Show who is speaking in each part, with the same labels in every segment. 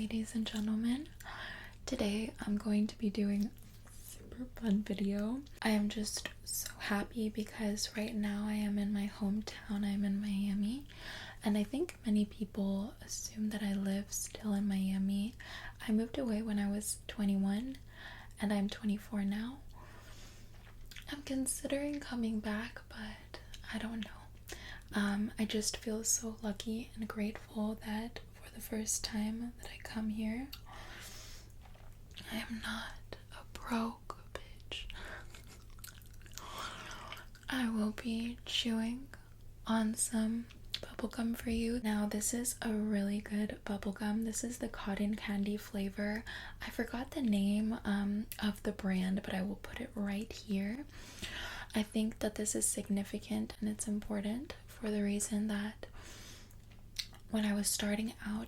Speaker 1: ladies and gentlemen. Today I'm going to be doing a super fun video. I am just so happy because right now I am in my hometown. I'm in Miami, and I think many people assume that I live still in Miami. I moved away when I was 21 and I'm 24 now. I'm considering coming back, but I don't know. I just feel so lucky and grateful that for the first time that I come here, I am not a broke bitch. I will be chewing on some bubblegum for you. Now, this is a really good bubblegum. This is the cotton candy flavor. I forgot the name of the brand, but I will put it right here. I think that this is significant and it's important for the reason that when I was starting out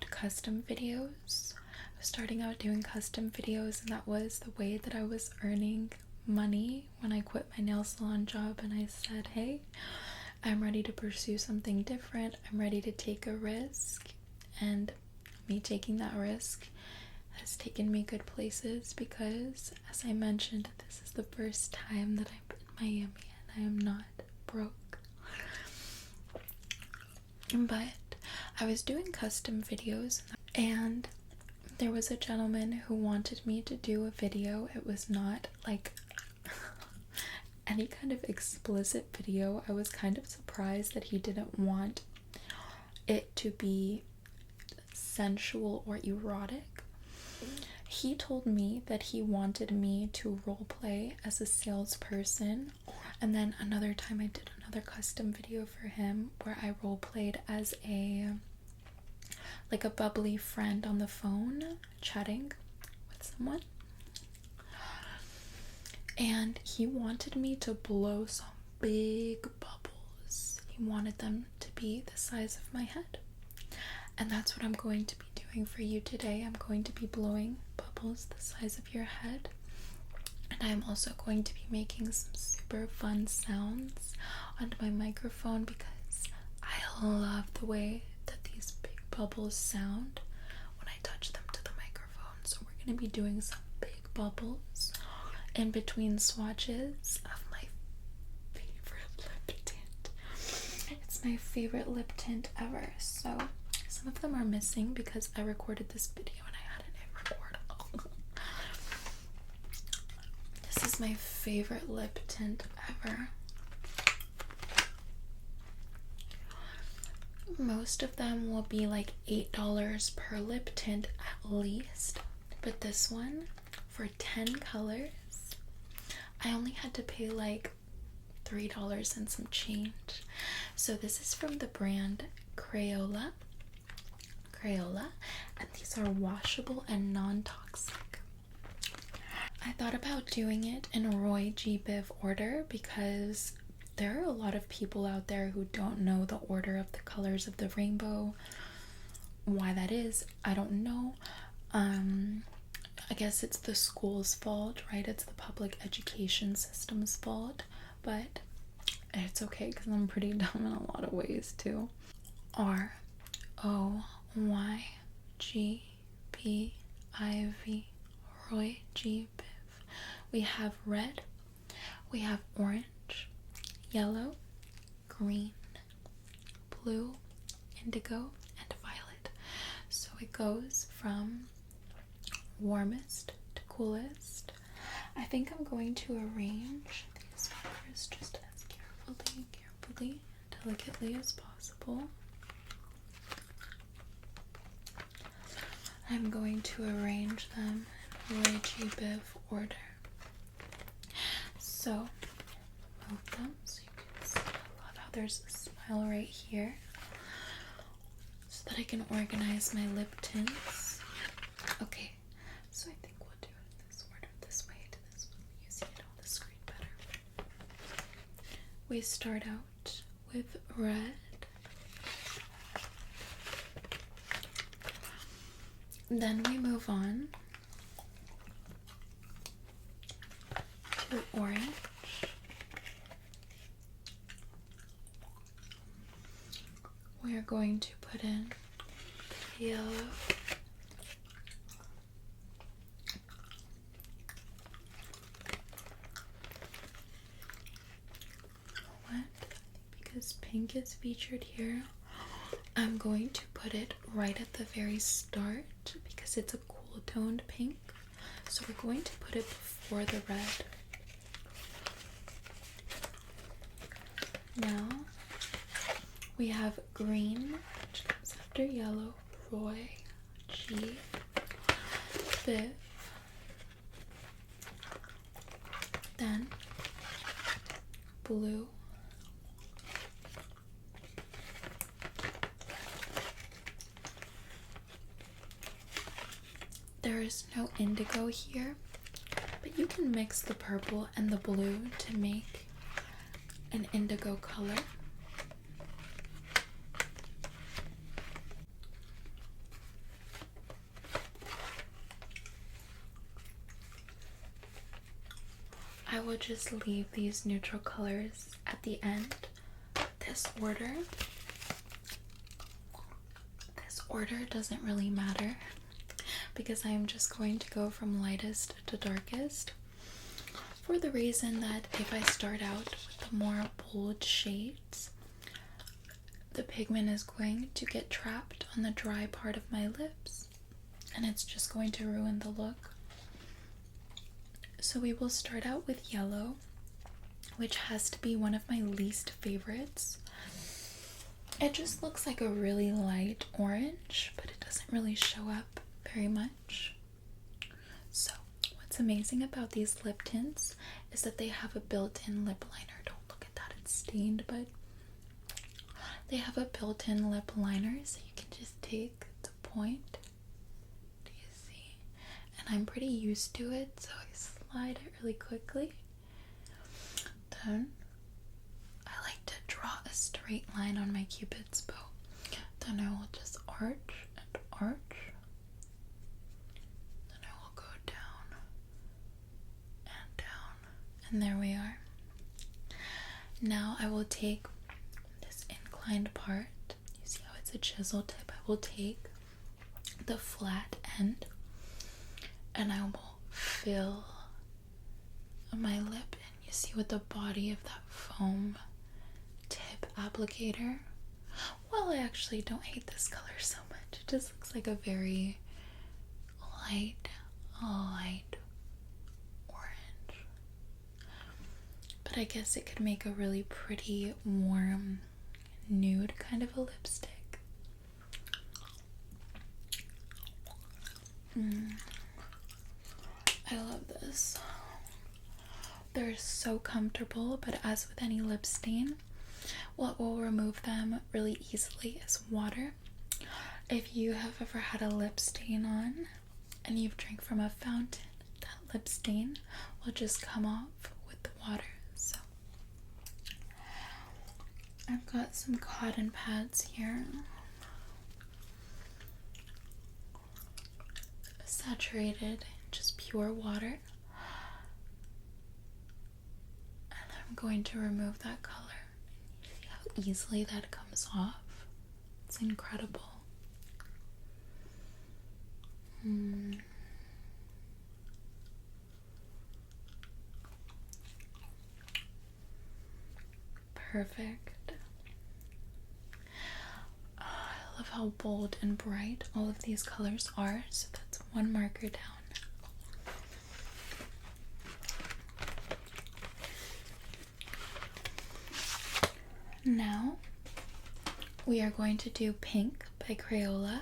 Speaker 1: doing custom videos, and that was the way that I was earning money when I quit my nail salon job, and I said, hey, I'm ready to pursue something different. I'm ready to take a risk, and me taking that risk has taken me good places because, as I mentioned, this is the first time that I'm in Miami and I am not broke. But I was doing custom videos and there was a gentleman who wanted me to do a video. It was not like any kind of explicit video. I was kind of surprised that he didn't want it to be sensual or erotic. He told me that he wanted me to roleplay as a salesperson, and then another time I did another custom video for him where I roleplayed as a bubbly friend on the phone chatting with someone. And he wanted me to blow some big bubbles. He wanted them to be the size of my head. And that's what I'm going to be doing for you today. I'm going to be blowing bubbles the size of your head. And I'm also going to be making some super fun sounds onto my microphone because I love the way that these big bubbles sound when I touch them to the microphone. So we're going to be doing some big bubbles in between swatches of my favorite lip tint. It's my favorite lip tint ever. So some of them are missing because I recorded this video and I hadn't hit record. This is my favorite lip tint ever. Most of them will be like $8 per lip tint at least, but this one, for 10 colors, I only had to pay like $3 and some change. So this is from the brand Crayola, and these are washable and non-toxic. I thought about doing it in Roy G. Biv order because there are a lot of people out there who don't know the order of the colors of the rainbow. Why that is, I don't know. I guess it's the school's fault, right? It's the public education system's fault, but it's okay because I'm pretty dumb in a lot of ways too. R-O-Y-G-B-I-V, Roy G. Biv. We have red, we have orange, yellow, green, blue, indigo, and violet. So it goes from warmest to coolest. I think I'm going to arrange these colors just as carefully, delicately as possible. I'm going to arrange them in Roy G. Biv order. So, move them so you can see. I love how there's a smile right here so that I can organize my lip tints. Okay, so I think we'll do it in this order, this way to this one. You see it on the screen better. We start out with red. Then we move on to orange. We are going to put in yellow, pink is featured here. I'm going to put it right at the very start because it's a cool toned pink. So we're going to put it before the red. Now we have green, which comes after yellow, Roy, G, Biv, then blue, there is no indigo here, but you can mix the purple and the blue to make an indigo color. I will just leave these neutral colors at the end. This order doesn't really matter because I am just going to go from lightest to darkest, for the reason that if I start out with the more bold shades, the pigment is going to get trapped on the dry part of my lips and it's just going to ruin the look. So we will start out with yellow, which has to be one of my least favorites. It just looks like a really light orange, but it doesn't really show up very much. So what's amazing about these lip tints is that they have a built-in lip liner. Don't look at that, it's stained, but they have a built-in lip liner, so you can just take the point. Do you see? And I'm pretty used to it, so I slide it really quickly. Then I like to draw a straight line on my Cupid's bow. Then I will just arch and arch. Then I will go down and down. And there we are. Now I will take this inclined part. You see how it's a chisel tip? I will take the flat end and I will fill my lip in. You see with the body of that foam tip applicator. Well, I actually don't hate this color so much. It just looks like a very light orange. But I guess it could make a really pretty, warm, nude kind of a lipstick. I love this. They're so comfortable, but as with any lip stain, what will remove them really easily is water. If you have ever had a lip stain on and you've drank from a fountain, that lip stain will just come off with the water. So I've got some cotton pads here, saturated in just pure water. I'm going to remove that color. See how easily that comes off? It's incredible. Perfect. I love how bold and bright all of these colors are. So that's one marker down. Now we are going to do Pink by Crayola.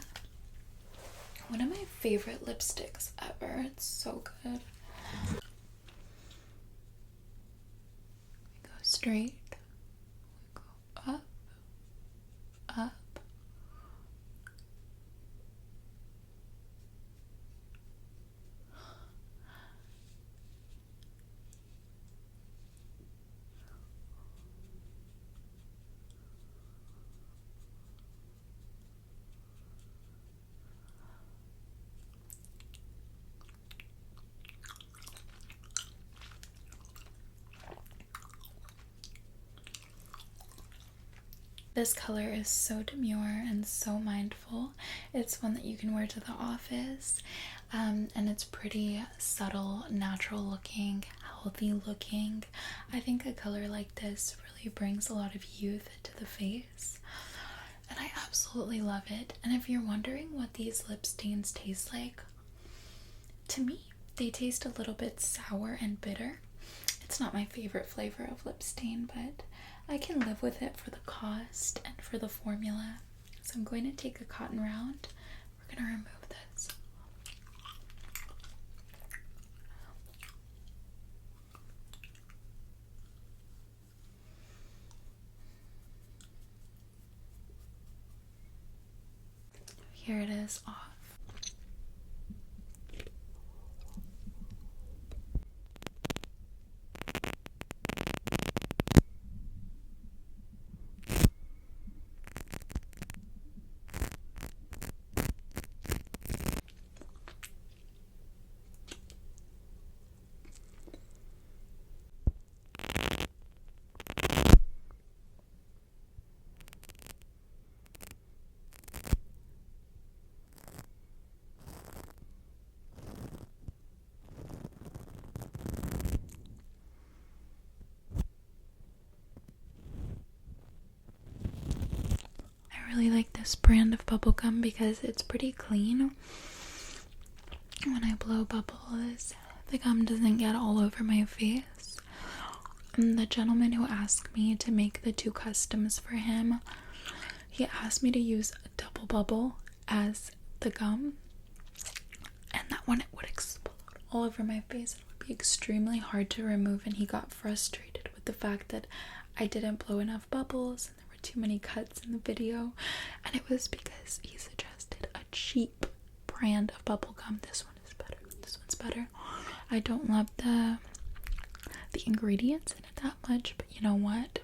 Speaker 1: One of my favorite lipsticks ever. It's so good. We go straight, we go up, up. This color is so demure and so mindful. It's one that you can wear to the office, and it's pretty subtle, natural looking, healthy looking. I think a color like this really brings a lot of youth to the face, and I absolutely love it. And if you're wondering what these lip stains taste like, to me, they taste a little bit sour and bitter. It's not my favorite flavor of lip stain, but I can live with it for the cost and for the formula. So I'm going to take a cotton round. We're going to remove this. Here it is off. I really like this brand of bubblegum because it's pretty clean. When I blow bubbles, the gum doesn't get all over my face. And the gentleman who asked me to make the 2 customs for him, he asked me to use a double bubble as the gum, and that one, it would explode all over my face. It would be extremely hard to remove, and he got frustrated with the fact that I didn't blow enough bubbles and there were too many cuts in the video. And it was because he suggested a cheap brand of bubblegum. This one is better. This one's better. I don't love the ingredients in it that much, but you know what?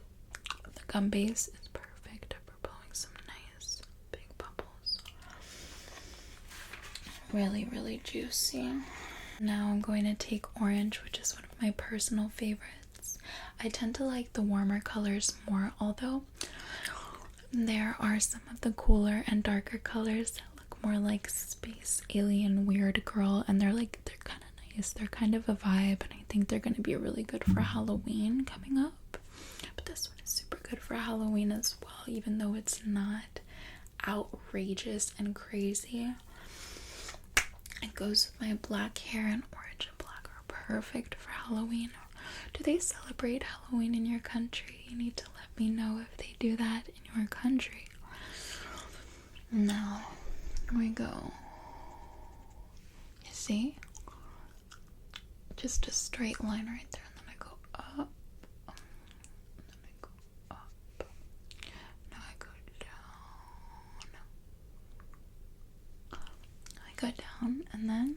Speaker 1: The gum base is perfect for blowing some nice big bubbles. Really, really juicy. Now I'm going to take orange, which is one of my personal favorites. I tend to like the warmer colors more, although there are some of the cooler and darker colors that look more like space alien weird girl, and they're kind of nice. They're kind of a vibe, and I think they're going to be really good for Halloween coming up. But this one is super good for Halloween as well, even though it's not outrageous and crazy. It goes with my black hair, and orange and black are perfect for Halloween. Do they celebrate Halloween in your country? You need to let me know if they do that in your country. Now, here we go. You see? Just a straight line right there, and then I go up. And then I go up. Now I go down. I go down, and then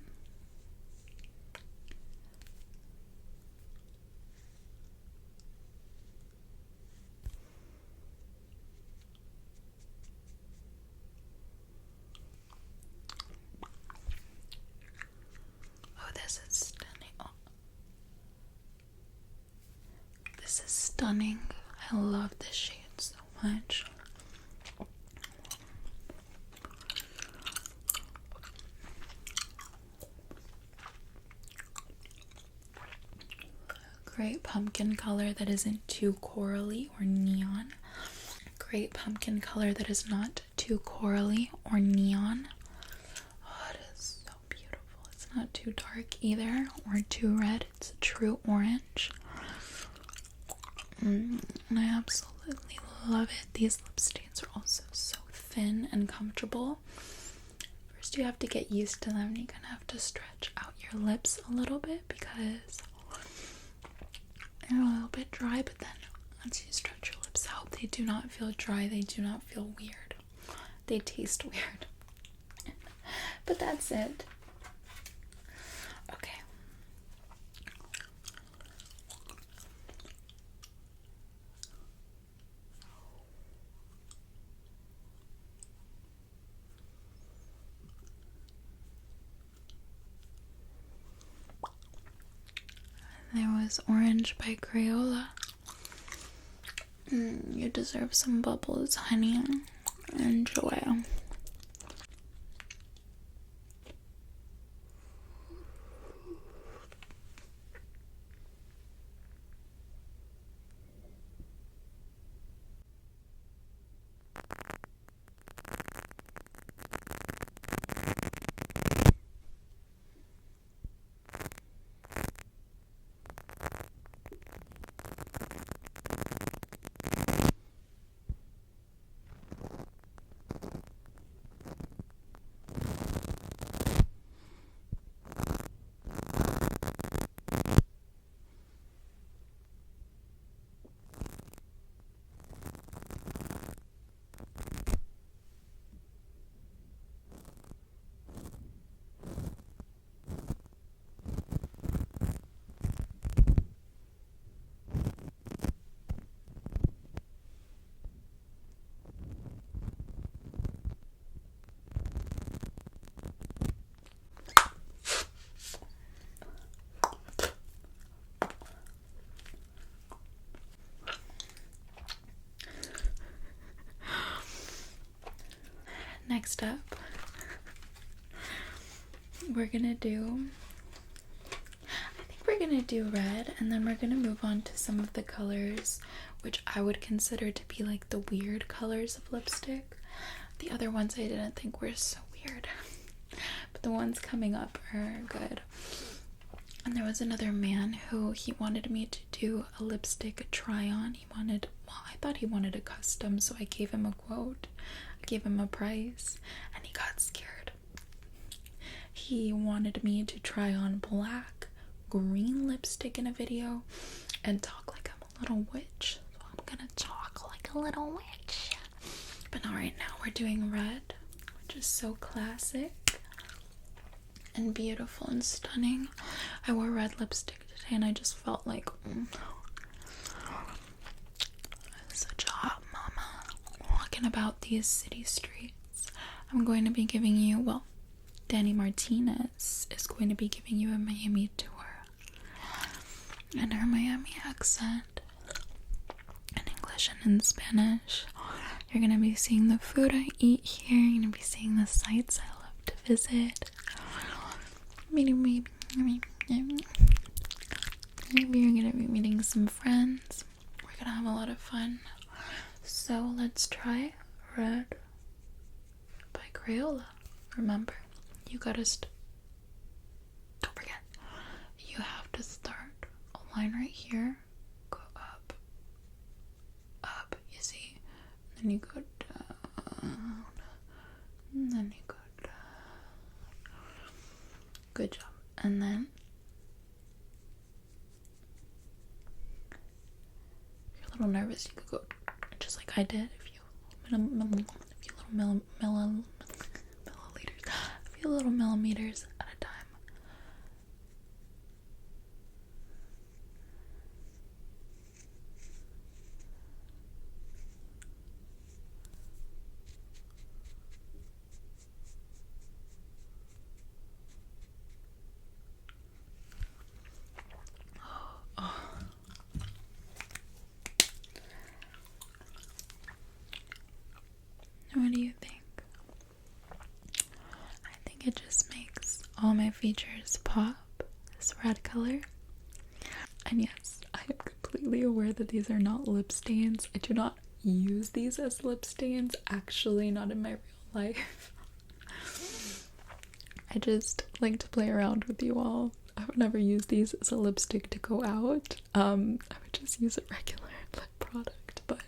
Speaker 1: this is stunning. Oh. This is stunning. I love this shade so much. Great pumpkin color that isn't too corally or neon. Great pumpkin color that is not too corally or neon. Not too dark either or too red. It's a true orange. And I absolutely love it. These lip stains are also so thin and comfortable. First you have to get used to them. You're gonna have to stretch out your lips a little bit because they're a little bit dry, but then once you stretch your lips out, they do not feel dry. They do not feel weird. They taste weird. But that's it. Okay. There was orange by Crayola. You deserve some bubbles, honey. Enjoy. next up, we're gonna do red, and then we're gonna move on to some of the colors which I would consider to be like the weird colors of lipstick. The other ones I didn't think were so weird, but the ones coming up are good. And there was another man who he wanted me to do a lipstick try on. I thought he wanted a custom, so I gave him a quote. I gave him a price, and he got scared. He wanted me to try on black, green lipstick in a video and talk like I'm a little witch. So I'm gonna talk like a little witch. But not right now. We're doing red, which is so classic and beautiful and stunning. I wore red lipstick today and I just felt like such a hot mama walking about these city streets. I'm going to be giving you, well, Danny Martinez is going to be giving you a Miami tour. In her Miami accent, in English and in Spanish. You're going to be seeing the food I eat here. You're going to be seeing the sites I love to visit. Maybe you're going to be meeting some friends. We're going to have a lot of fun. So let's try Red by Crayola. Remember, you gotta don't forget, you have to start a line right here, go up, you see, and then you go down, and then you go down. Good job. And then if you're a little nervous, you could go just like I did. If you little millimeters at a time. What do you think? I think it just makes all my features pop, this red color. And yes, I am completely aware that these are not lip stains. I do not use these as lip stains, actually not in my real life. I just like to play around with you all. I would never use these as a lipstick to go out. I would just use a regular lip product, but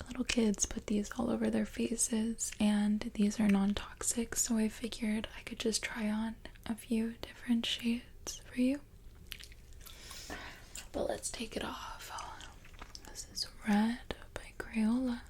Speaker 1: little kids put these all over their faces, and these are non-toxic, so I figured I could just try on a few different shades for you. But let's take it off. This is Red by Crayola.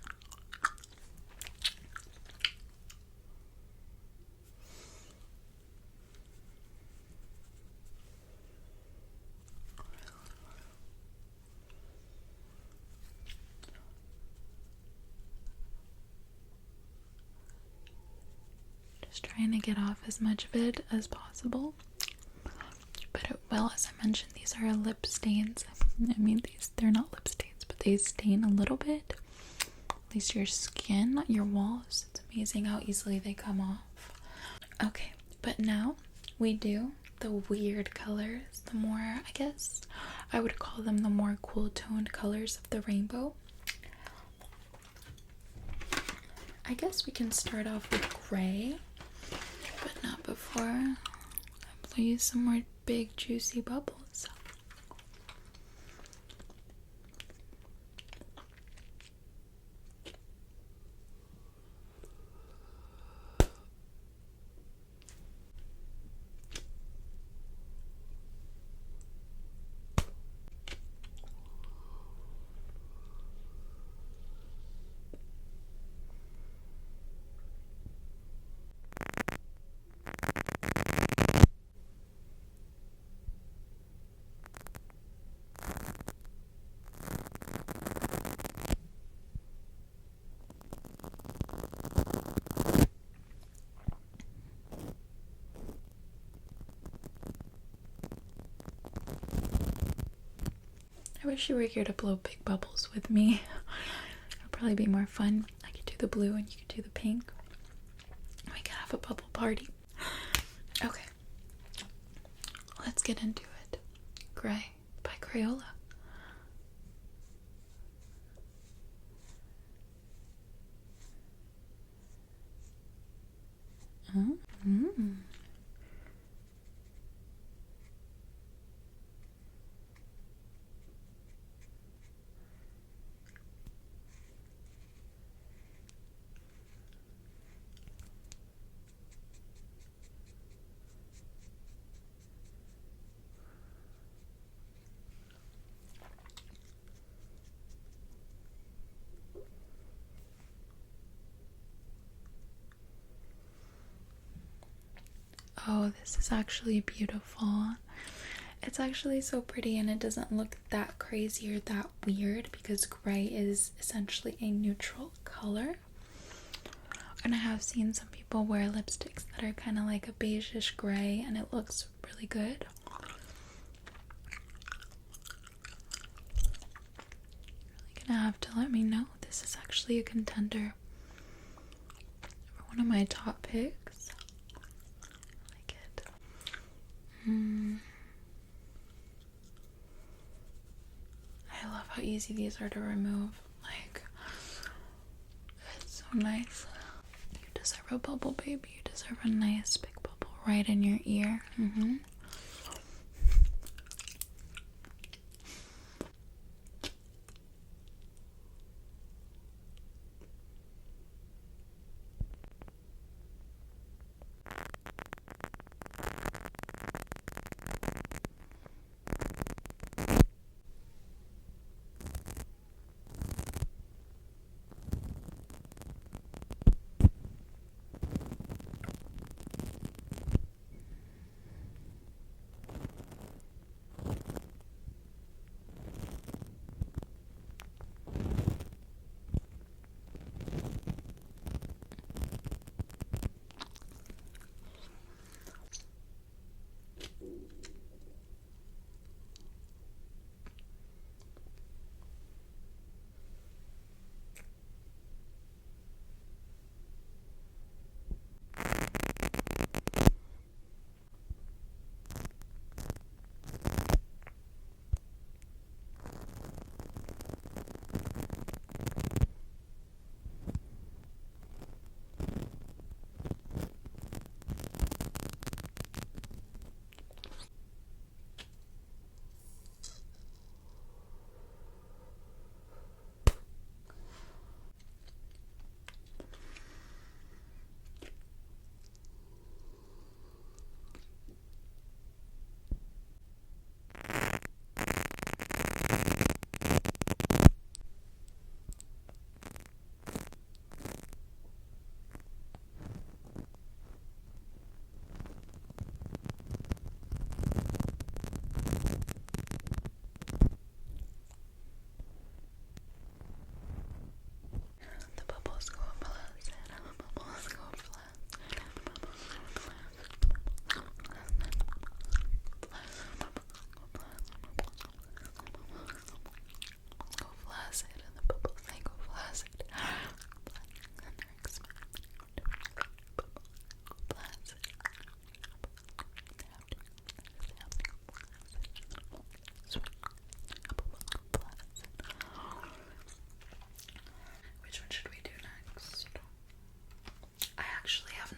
Speaker 1: Just trying to get off as much of it as possible. But well, as I mentioned, these are lip stains. I mean, they're not lip stains, but they stain a little bit. At least your skin, not your walls. It's amazing how easily they come off. Okay, but now we do the weird colors, the more, I guess I would call them the more cool toned colors of the rainbow. I guess we can start off with gray, but not before I blow you some more big juicy bubbles. I wish you were here to blow big bubbles with me. It'll probably be more fun. I could do the blue and you could do the pink. We could have a bubble party. Okay. Let's get into it. Gray by Crayola. Mm-hmm. Oh, this is actually beautiful. It's actually so pretty, and it doesn't look that crazy or that weird because gray is essentially a neutral color. And I have seen some people wear lipsticks that are kind of like a beigeish gray, and it looks really good. You're gonna have to let me know. This is actually a contender for one of my top picks. I like it. I love how easy these are to remove. Like, it's so nice. You deserve a bubble, baby. You deserve a nice big bubble right in your ear.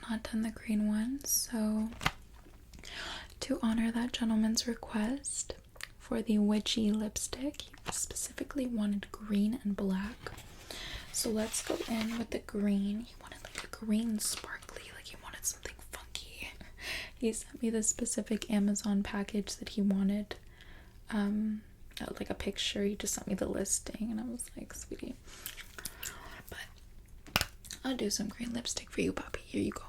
Speaker 1: Not done the green one, so to honor that gentleman's request for the witchy lipstick, he specifically wanted green and black. So let's go in with the green. He wanted like a green sparkly, like he wanted something funky. He sent me the specific Amazon package that he wanted, like a picture. He just sent me the listing, and I was like, sweetie, but I'll do some green lipstick for you, Poppy. Here you go.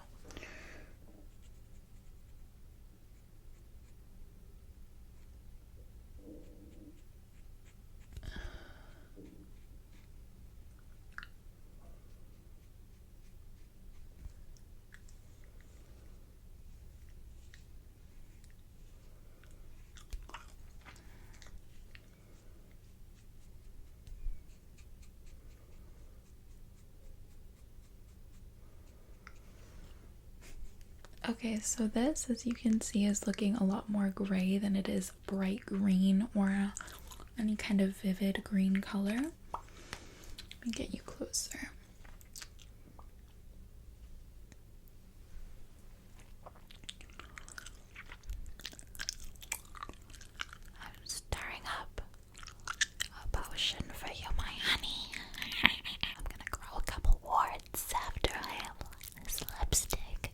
Speaker 1: Okay, so this, as you can see, is looking a lot more gray than it is bright green or any kind of vivid green color. Let me get you closer. I'm stirring up a potion for you, my honey. I'm gonna grow a couple warts after I have this lipstick.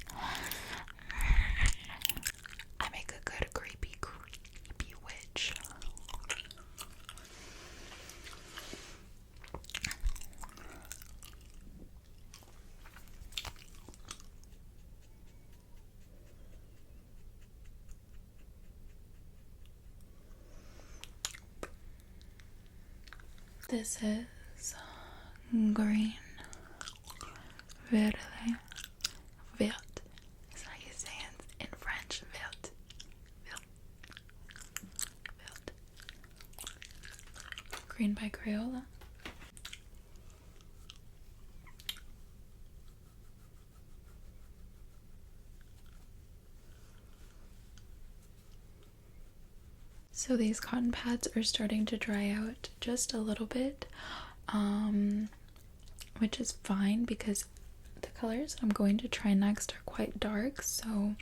Speaker 1: I make a good creepy witch. This is green, verde, vert. That's how you say it in French, vert, vert, vert. Green by Crayola. So these cotton pads are starting to dry out just a little bit, which is fine because the colors I'm going to try next are quite dark, so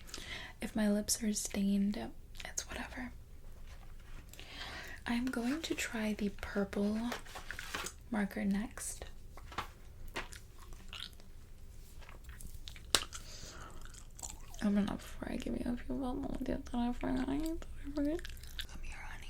Speaker 1: if my lips are stained, it's whatever. I'm going to try the purple marker next. I'm gonna, before I give you a few bubbles, that I forgot. Come here, honey.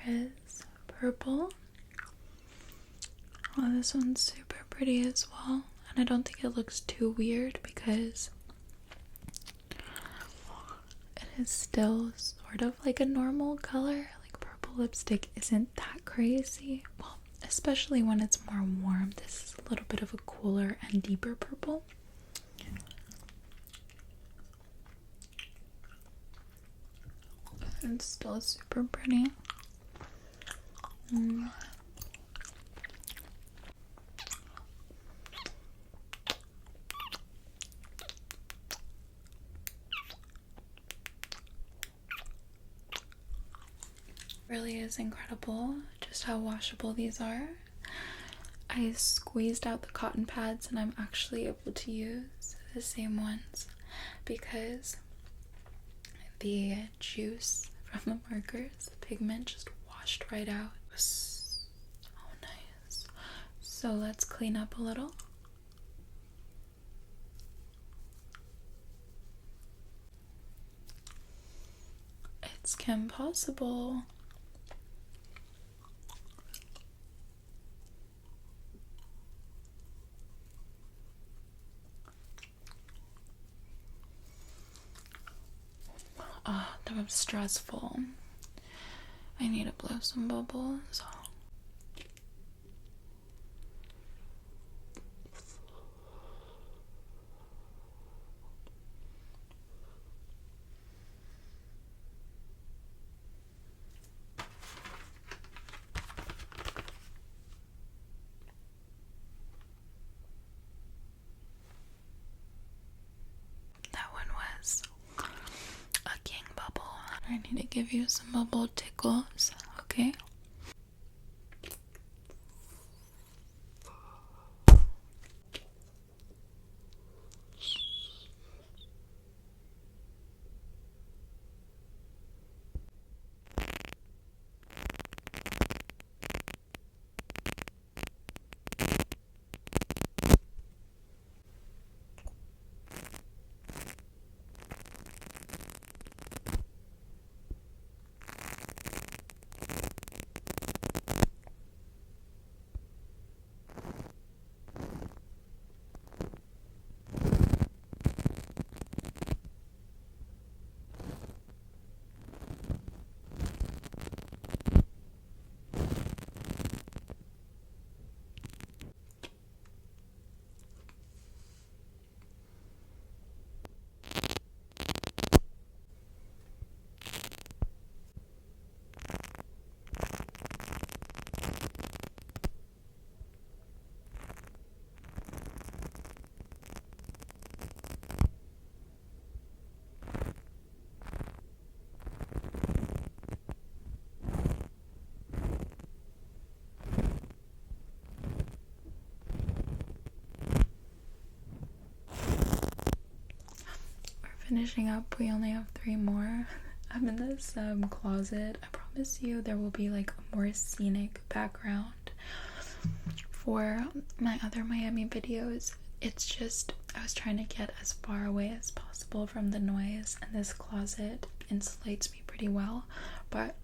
Speaker 1: Here is purple. Oh, this one's super pretty as well, and I don't think it looks too weird because it is still sort of like a normal color. Like purple lipstick isn't that crazy. Well, especially when it's more warm. This is a little bit of a cooler and deeper purple. It's still super pretty. Really is incredible just how washable these are. I squeezed out the cotton pads and I'm actually able to use the same ones because the juice from the markers, the pigment, just washed right out. It was so nice. So let's clean up a little. It's Kim Possible. of stressful. I need to blow some bubbles. That one was a king bubble. I need to give you some bubble tickles, okay? Finishing up, we only have 3 more. I'm in this closet. I promise you there will be like a more scenic background for my other Miami videos. It's just I was trying to get as far away as possible from the noise, and this closet insulates me pretty well, but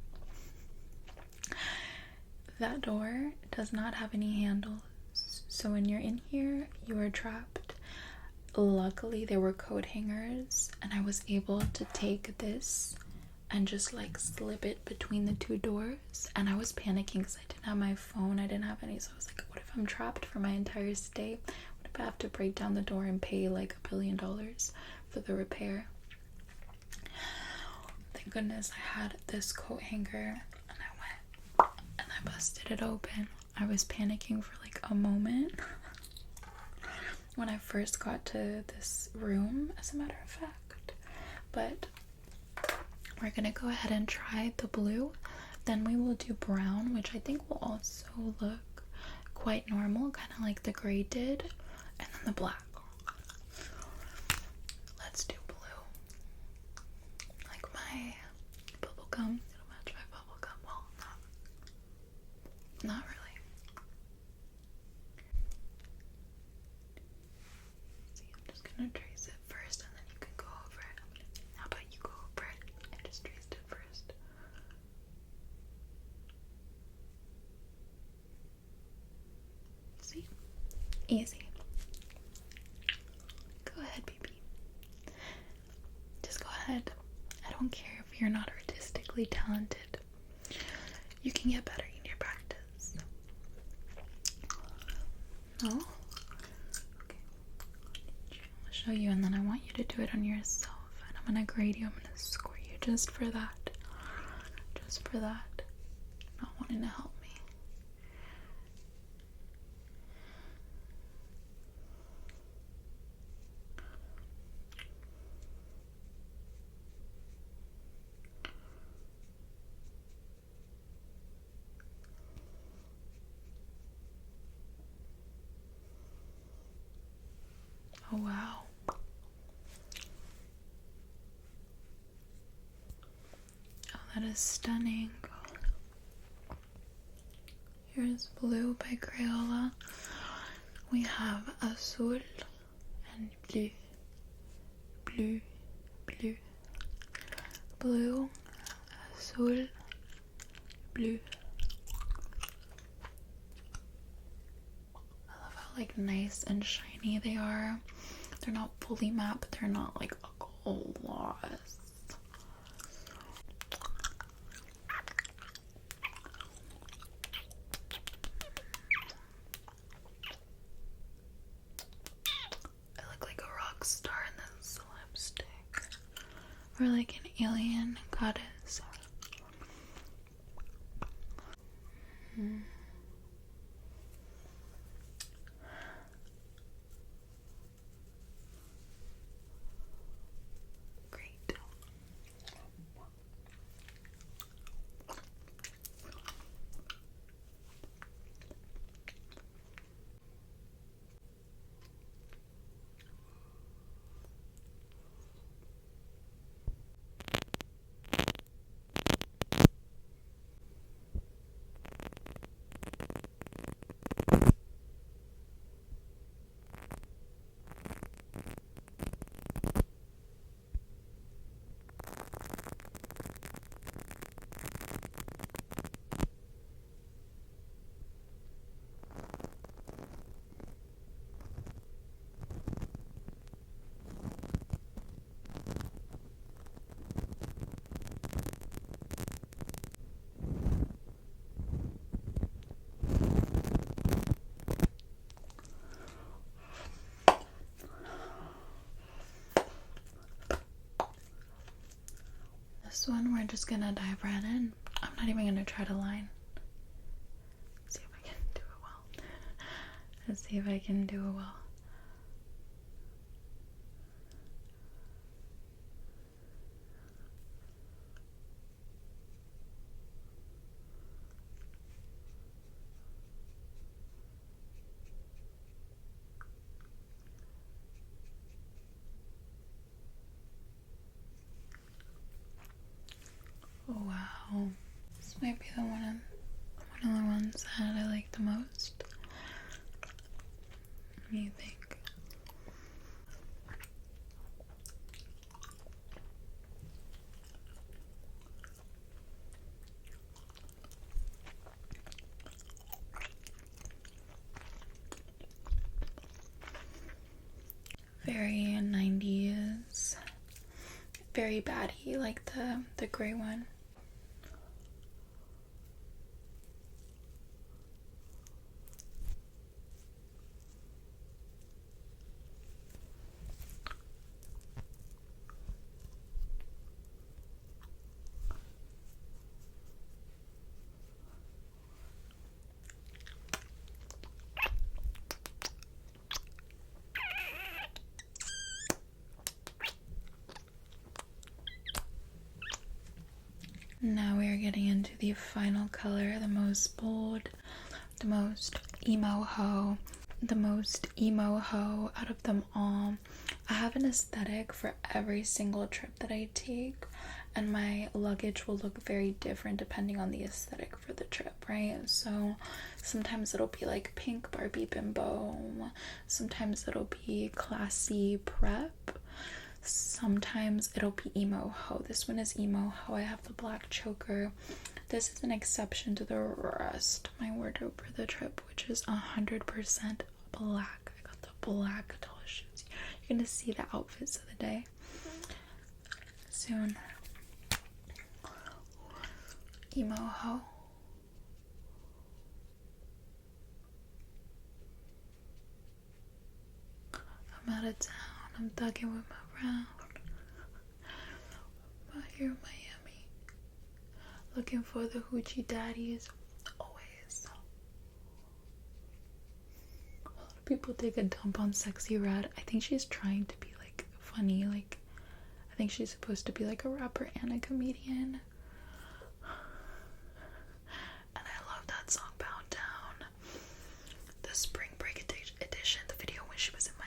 Speaker 1: that door does not have any handles, so when you're in here you are trapped. Luckily there were coat hangers, and I was able to take this and just like slip it between the 2 doors, and I was panicking because I didn't have my phone, I didn't have any, so I was like, what if I'm trapped for my entire stay? What if I have to break down the door and pay like $1 billion for the repair? Thank goodness I had this coat hanger, and I went and I busted it open. I was panicking for like a moment when I first got to this room, as a matter of fact. But we're gonna go ahead and try the blue, then we will do brown, which I think will also look quite normal, kind of like the gray did, and then the black. Let's do blue. Like my bubble gum. It'll match my bubble gum. Well, not really. I'm trace it first, and then you can go over it. How about you go over it and just trace it first? See? Easy. Go ahead, baby. Just go ahead. I don't care if you're not artistically talented. You can get better in your practice. No? Show you, and then I want you to do it on yourself, and I'm gonna grade you. I'm gonna score you just for that, not wanting to help me. Oh wow. That is stunning. Here's blue by Crayola. We have azul and blue. Blue, blue, blue, azul, blue. I love how like nice and shiny they are. They're not fully matte, but they're not like a gloss. rock star in this lipstick. Or like an alien goddess. Great. This one we're just gonna dive right in. I'm not even gonna try to line. Let's see if I can do it well. Let's see if I can do it well. Oh, wow. This might be the one of the ones that I like the most. What do you think? Very 90s. Very baddie, like the gray one. Now we are getting into the final color, the most bold, the most emo ho out of them all. I have an aesthetic for every single trip that I take, and my luggage will look very different depending on the aesthetic for the trip, right? So sometimes it'll be like pink Barbie bimbo, sometimes it'll be classy prep, sometimes it'll be emo ho. This one is emo ho. I have the black choker. This is an exception to the rest of my wardrobe for the trip, which is 100% black. I got the black tall shoes. You're gonna see the outfits of the day soon. Emo ho. I'm out of town. I'm thugging with my round. I'm out here in Miami, looking for the hoochie daddies. Always. A lot of people take a dump on Sexy Red. I think she's trying to be like funny. Like, I think she's supposed to be like a rapper and a comedian. And I love that song, Pound Town. The Spring Break edition, the video when she was in Miami.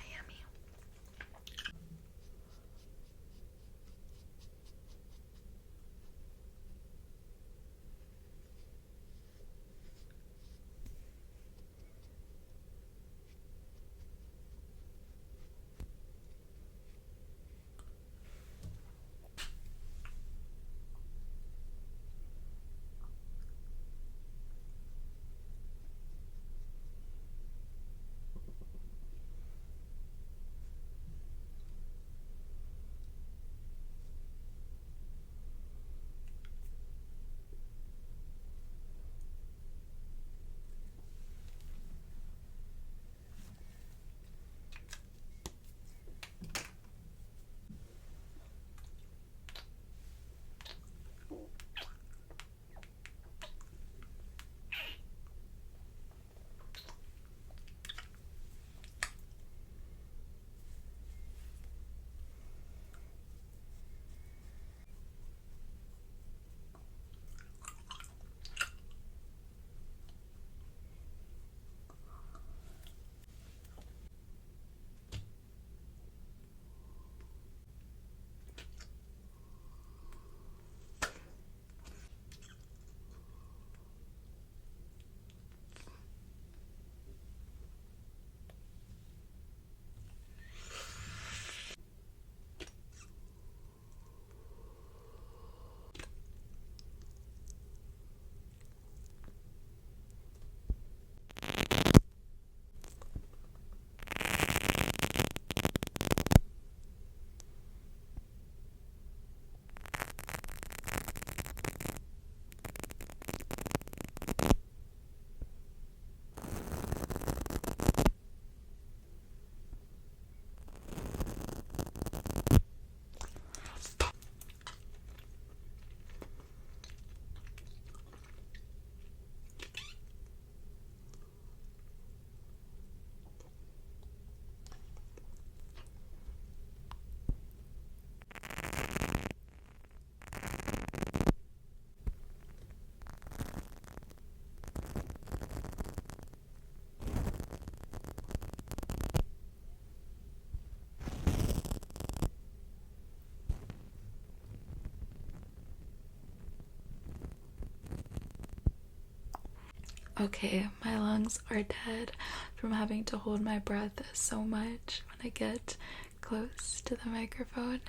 Speaker 1: Okay, my lungs are dead from having to hold my breath so much when I get close to the microphone.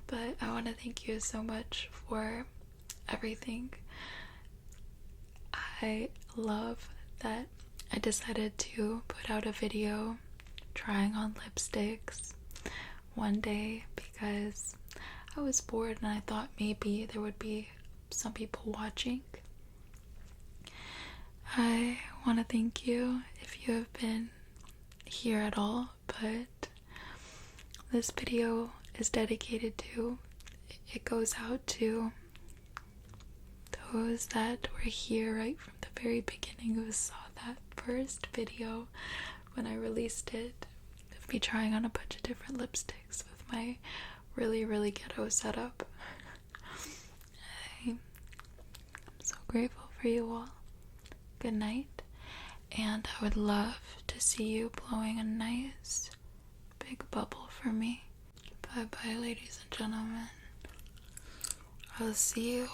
Speaker 1: But I want to thank you so much for everything. I love that I decided to put out a video trying on lipsticks one day because I was bored and I thought maybe there would be some people watching. I want to thank you if you have been here at all, but this video is dedicated to, it goes out to those that were here right from the very beginning, who saw that first video when I released it of me trying on a bunch of different lipsticks with my really ghetto setup. I'm so grateful for you all. Good night, and I would love to see you blowing a nice big bubble for me. Bye bye, ladies and gentlemen. I'll see you